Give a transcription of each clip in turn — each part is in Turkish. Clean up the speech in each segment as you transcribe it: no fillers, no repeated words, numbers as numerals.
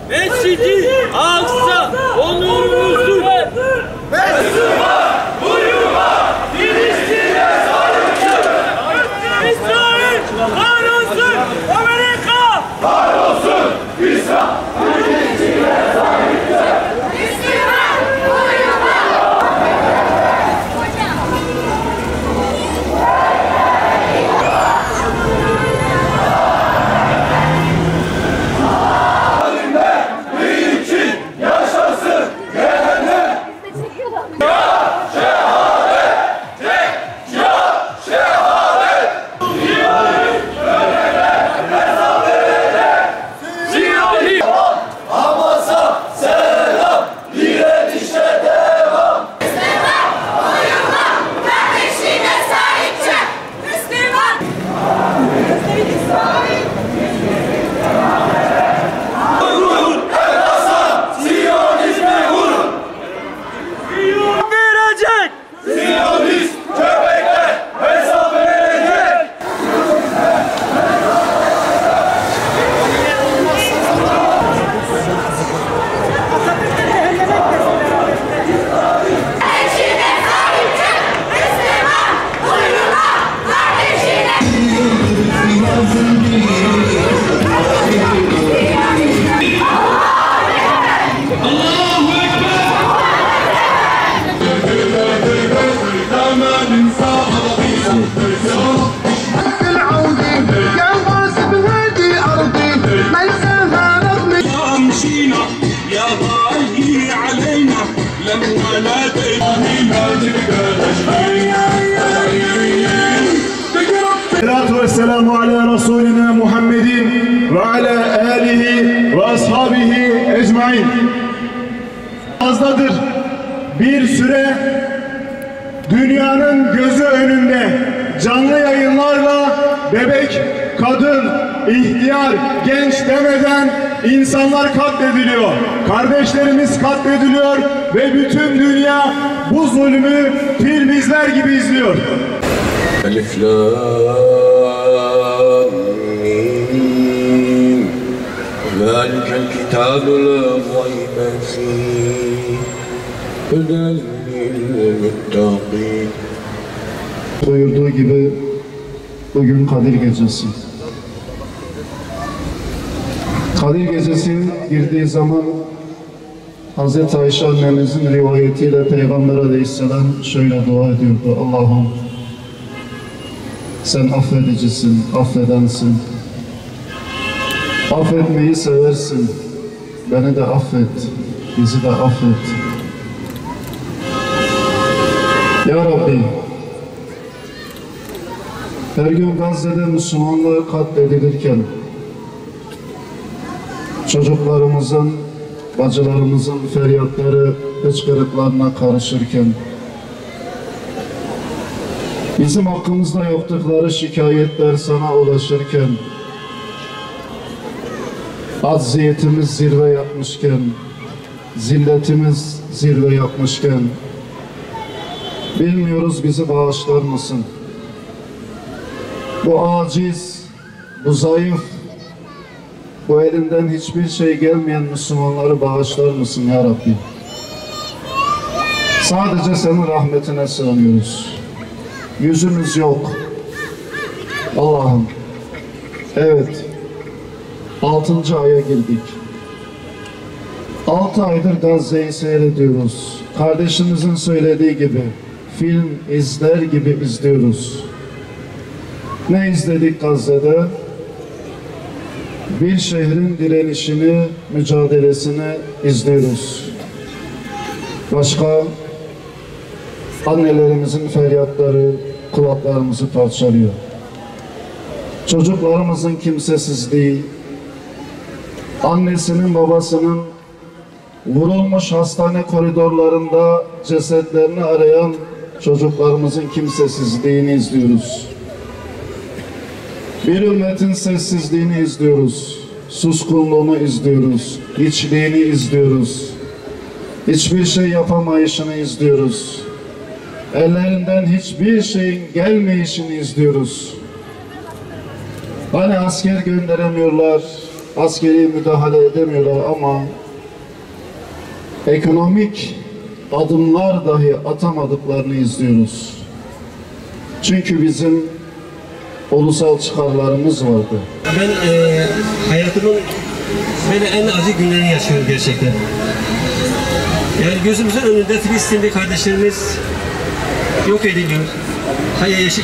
Mescid-i Aksa onurumuzdur. Müslüman uyuma, Filistin'e sahiptir. İsrail kahrolsun, Amerika Kahrolsun İsrail. Filistin'e sahiptir. Müslüman uyuma. Esselamu ala Resulina Muhammedin ve ala alihi ve ashabihi ecmain. Fazladır bir süre dünyanın gözü önünde canlı yayınlarla bebek, kadın, ihtiyar, genç demeden insanlar katlediliyor. Kardeşlerimiz katlediliyor ve bütün dünya bu zulmü film izler gibi izliyor. Elif Lam Mim Zâlikel kitâbu lâ raybe fîh Huden lilmuttaqîn. Buyurduğu gibi bugün Kadir Gecesi. Kadir Gecesi girdiği zaman Hz. Ayşe annemizin rivayetiyle Peygamber Aleyhisselam şöyle dua ediyordu: Allah'ım sen affedicisin, affedensin. Affetmeyi seversin. Beni de affet, bizi de affet. Ya Rabbi, her gün Gazze'de Müslümanlar katledilirken, çocuklarımızın, bacılarımızın feryatları hıçkırıklarına karışırken, bizim hakkımızda yaptıkları şikayetler sana ulaşırken, acziyetimiz zirve yapmışken, zilletimiz zirve yapmışken, bilmiyoruz bizi bağışlar mısın? Bu aciz, bu zayıf, bu elinden hiçbir şey gelmeyen Müslümanları bağışlar mısın ya Rabbi? Sadece senin rahmetine sığınıyoruz. Yüzümüz yok. Allah'ım. Evet. 6. aya girdik. 6 aydır Gazze'yi seyrediyoruz. Kardeşimizin söylediği gibi film izler gibi izliyoruz. Ne izledik Gazze'de? Bir şehrin direnişini, mücadelesini izliyoruz. Başka annelerimizin feryatları kulaklarımızı parçalıyor. Çocuklarımızın kimsesizliği, annesinin babasının vurulmuş hastane koridorlarında cesetlerini arayan çocuklarımızın kimsesizliğini izliyoruz. Bir ümmetin sessizliğini izliyoruz, suskunluğunu izliyoruz, hiçliğini izliyoruz, hiçbir şey yapamayışını izliyoruz. Ellerinden hiçbir şeyin gelmeyişini izliyoruz. Hani asker gönderemiyorlar, askeri müdahale edemiyorlar ama ekonomik adımlar dahi atamadıklarını izliyoruz. Çünkü bizim ulusal çıkarlarımız vardı. Ben hayatımın böyle en acı günlerini yaşıyorum gerçekten. Yani gözümüzün önünde Filistinli kardeşlerimiz yok ediliyor.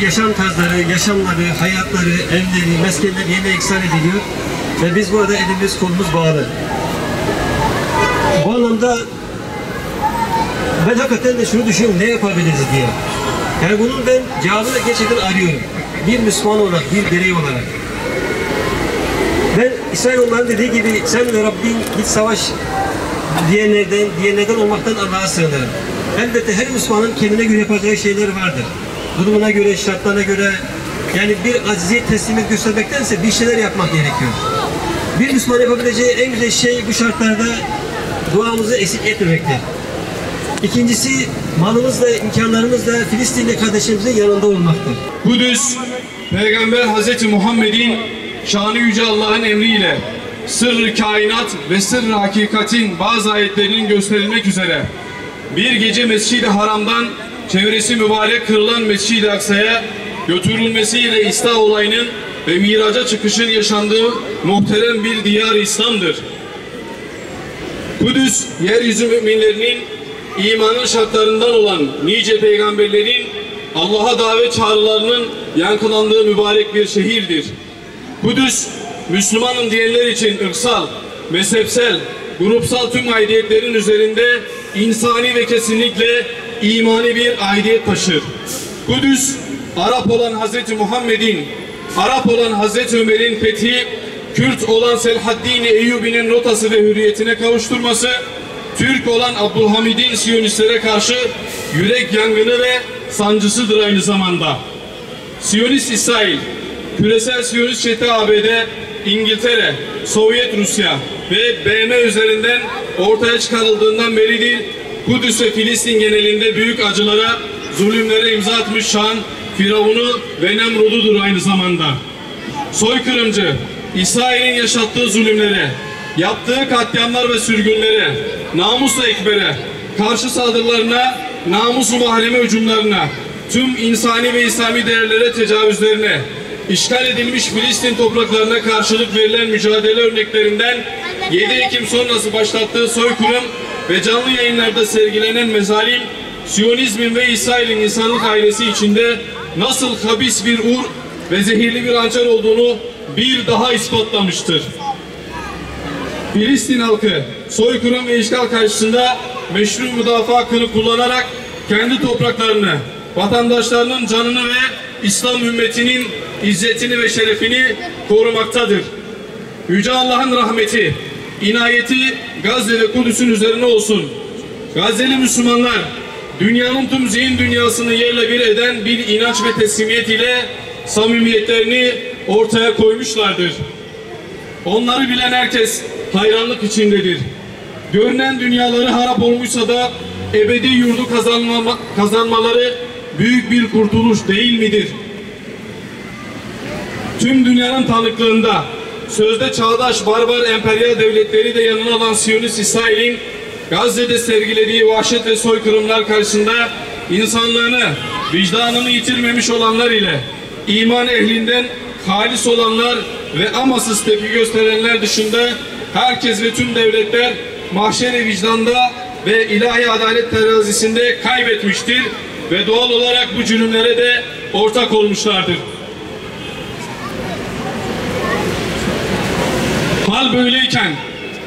Yaşam tarzları, yaşamları, hayatları, evleri, meskenleri yerine iksan ediliyor. Ve biz burada elimiz kolumuz bağlı. Bu anlamda ben hakikaten de şunu düşünüyorum, ne yapabiliriz diye. Yani bunun ben cevabını gerçekten arıyorum. Bir Müslüman olarak, bir birey olarak. Ben İsrailoğulların dediği gibi sen ve Rabbin git savaş diyenlerden olmaktan Allah'a sığınırım. Elbette her Müslümanın kendine göre yapacağı şeyler vardır. Durumuna göre, şartlarına göre, yani bir aciziyet, teslimiyet göstermektense bir şeyler yapmak gerekiyor. Bir Müslüman yapabileceği en güzel şey bu şartlarda duamızı eksik etmemektir. İkincisi, malımızla, imkanlarımızla Filistinli kardeşlerimizin yanında olmaktır. Kudüs, Peygamber Hz. Muhammed'in şanı yüce Allah'ın emriyle sırrı kainat ve sırrı hakikatin bazı ayetlerinin gösterilmek üzere bir gece Mescid-i Haram'dan çevresi mübarek kırılan Mescid-i Aksa'ya götürülmesiyle İsra olayının ve miraca çıkışın yaşandığı muhterem bir diyar İslam'dır. Kudüs, yeryüzü müminlerinin imanın şartlarından olan nice peygamberlerin Allah'a davet çağrılarının yankılandığı mübarek bir şehirdir. Kudüs, Müslümanım diyenler için ırksal, mezhepsel, grupsal tüm aidiyetlerin üzerinde insani ve kesinlikle imani bir aidiyet taşır. Kudüs, Arap olan Hazreti Muhammed'in, Arap olan Hazreti Ömer'in fethi, Kürt olan Selahaddin Eyyubi'nin rotası ve hürriyetine kavuşturması, Türk olan Abdülhamid'in Siyonistlere karşı yürek yangını ve sancısıdır aynı zamanda. Siyonist İsrail, küresel Siyonist çete ABD, İngiltere, Sovyet Rusya ve BM üzerinden ortaya çıkarıldığından beridir Kudüs ve Filistin genelinde büyük acılara, zulümlere imza atmış şan, Firavun'u ve Nemrud'udur aynı zamanda. Soykırımcı, İsrail'in yaşattığı zulümlere, yaptığı katliamlar ve sürgünlere, namus-u ekbere, karşı saldırılarına, namus-u mahreme hücumlarına, tüm insani ve İslami değerlere tecavüzlerine, işgal edilmiş Filistin topraklarına karşılık verilen mücadele örneklerinden 7 Ekim sonrası başlattığı soykırım ve canlı yayınlarda sergilenen mezalim, Siyonizmin ve İsrail'in insanlık ailesi içinde nasıl habis bir ur ve zehirli bir hançer olduğunu bir daha ispatlamıştır. Filistin halkı soykırım ve işgal karşısında meşru müdafaa hakkını kullanarak kendi topraklarını, vatandaşlarının canını ve İslam ümmetinin izzetini ve şerefini korumaktadır. Yüce Allah'ın rahmeti, inayeti Gazze ve Kudüs'ün üzerine olsun. Gazze'li Müslümanlar dünyanın tüm zihin dünyasını yerle bir eden bir inanç ve teslimiyet ile samimiyetlerini ortaya koymuşlardır. Onları bilen herkes hayranlık içindedir. Görünen dünyaları harap olmuşsa da ebedi yurdu kazanmaları büyük bir kurtuluş değil midir? Tüm dünyanın tanıklığında sözde çağdaş barbar emperyal devletleri de yanına alan Siyonist İsrail'in Gazze'de sergilediği vahşet ve soykırımlar karşısında insanlığını, vicdanını yitirmemiş olanlar ile iman ehlinden halis olanlar ve amasız tepki gösterenler dışında herkes ve tüm devletler mahşer-i vicdanda ve ilahi adalet terazisinde kaybetmiştir ve doğal olarak bu cürümlere de ortak olmuşlardır. Hal böyleyken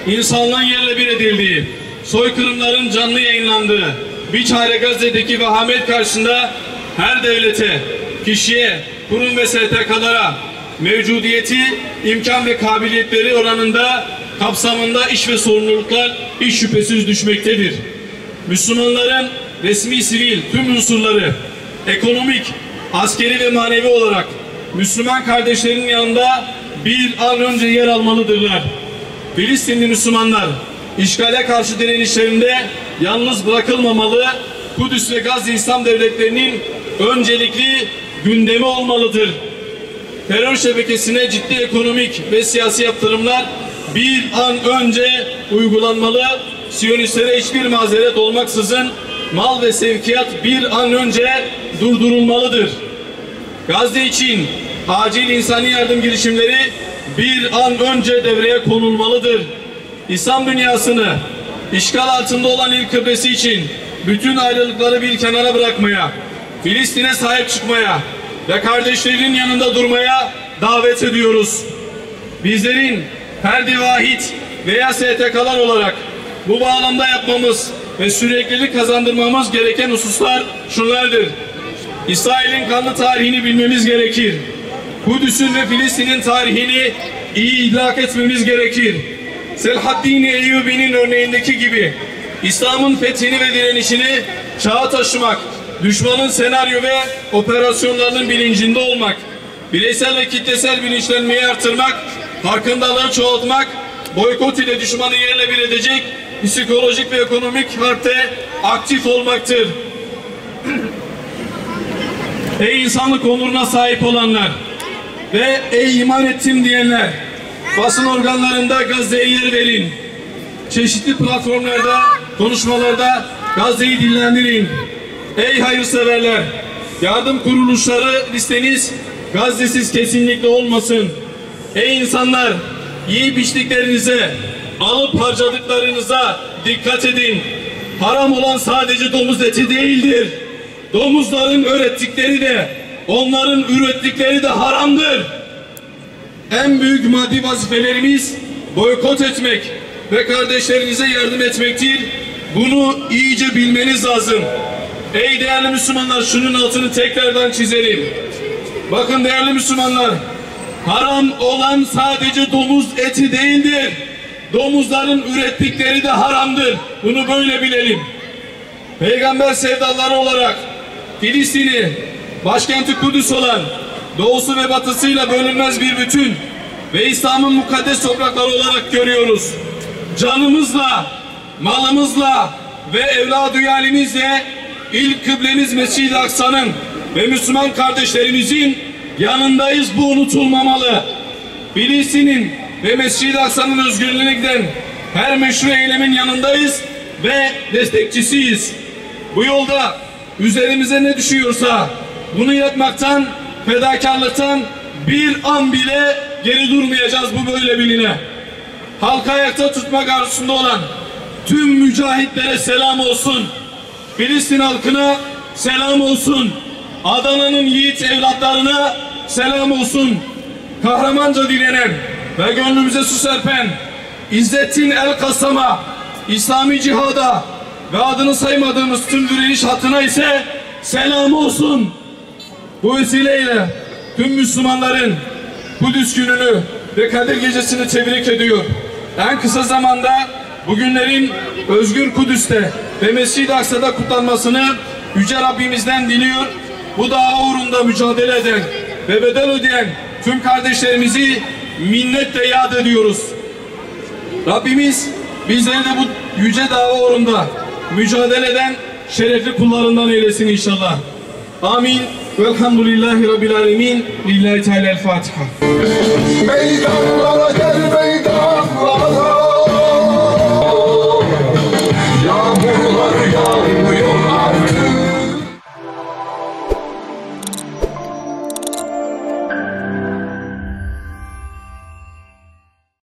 insanlığın yerle bir edildiği, soykırımların canlı yayınlandığı biçare Gazze'deki vehamet karşısında her devlete, kişiye, kurum ve STK'lara mevcudiyeti, imkan ve kabiliyetleri oranında, kapsamında iş ve sorumluluklar hiç şüphesiz düşmektedir. Müslümanların resmi sivil tüm unsurları ekonomik, askeri ve manevi olarak Müslüman kardeşlerinin yanında bir an önce yer almalıdırlar. Filistinli Müslümanlar işgale karşı direnişlerinde yalnız bırakılmamalı, Kudüs ve Gazze İslam devletlerinin öncelikli gündemi olmalıdır. Terör şebekesine ciddi ekonomik ve siyasi yaptırımlar bir an önce uygulanmalı. Siyonistlere hiçbir mazeret olmaksızın mal ve sevkiyat bir an önce durdurulmalıdır. Gazze için acil insani yardım girişimleri bir an önce devreye konulmalıdır. İslam dünyasını işgal altında olan İl Kıbrıs için bütün ayrılıkları bir kenara bırakmaya, Filistin'e sahip çıkmaya ve kardeşlerinin yanında durmaya davet ediyoruz. Bizlerin ferdi vahit veya STK'lar olarak bu bağlamda yapmamız ve süreklilik kazandırmamız gereken hususlar şunlardır. İsrail'in kanlı tarihini bilmemiz gerekir. Kudüs'ün ve Filistin'in tarihini iyi idrak etmemiz gerekir. Selahaddin Eyyubi'nin örneğindeki gibi İslam'ın fethini ve direnişini çağa taşımak, düşmanın senaryo ve operasyonlarının bilincinde olmak, bireysel ve kitlesel bilinçlenmeyi artırmak, farkındalığı çoğaltmak, boykot ile düşmanı yerle bir edecek psikolojik ve ekonomik harpte aktif olmaktır. Ey insanlık onuruna sahip olanlar ve ey iman ettim diyenler, basın organlarında Gazze'ye yer verin. Çeşitli platformlarda, konuşmalarda Gazze'yi dillendirin. Ey hayırseverler, yardım kuruluşları listeniz Gazze'siz kesinlikle olmasın. Ey insanlar, yiyip içtiklerinize, alıp harcadıklarınıza dikkat edin. Haram olan sadece domuz eti değildir. Domuzların ürettikleri de, onların ürettikleri de haramdır. En büyük maddi vazifelerimiz boykot etmek ve kardeşlerinize yardım etmektir. Bunu iyice bilmeniz lazım. Ey değerli Müslümanlar, şunun altını tekrardan çizelim. Bakın değerli Müslümanlar, haram olan sadece domuz eti değildir. Domuzların ürettikleri de haramdır. Bunu böyle bilelim. Peygamber sevdaları olarak Filistin'i, başkenti Kudüs olan doğusu ve batısıyla bölünmez bir bütün ve İslam'ın mukaddes toprakları olarak görüyoruz. Canımızla, malımızla ve evladı yalimizle ilk kıblemiz Mescid-i Aksa'nın ve Müslüman kardeşlerimizin yanındayız. Bu unutulmamalı. Filistin'in ve Mescid-i Aksa'nın özgürlüğüne giden her meşru eylemin yanındayız ve destekçisiyiz. Bu yolda üzerimize ne düşüyorsa bunu yapmaktan, fedakarlıktan bir an bile geri durmayacağız. Bu böyle biline. Halkı ayakta tutmak arzusunda olan tüm mücahitlere selam olsun. Filistin halkına selam olsun. Adana'nın yiğit evlatlarına selam olsun. Kahramanca dilenen ve gönlümüze su serpen İzzettin El-Kassam'a, İslami cihada ve adını saymadığımız tüm direniş hattına ise selam olsun. Bu vesileyle tüm Müslümanların Kudüs gününü ve Kadir Gecesi'ni tebrik ediyor. En kısa zamanda bugünlerin özgür Kudüs'te ve Mescid-i Aksa'da kutlanmasını Yüce Rabbimizden diliyor. Bu dava uğrunda mücadele eden ve bedel ödeyen tüm kardeşlerimizi minnetle yad ediyoruz. Rabbimiz bizleri de bu yüce dava uğrunda mücadele eden şerefli kullarından eylesin inşallah. Amin. Velhamdülillahi Rabbil Alemin. Lillahi Teala'l-Fatiha. Meydanlara gel meydan.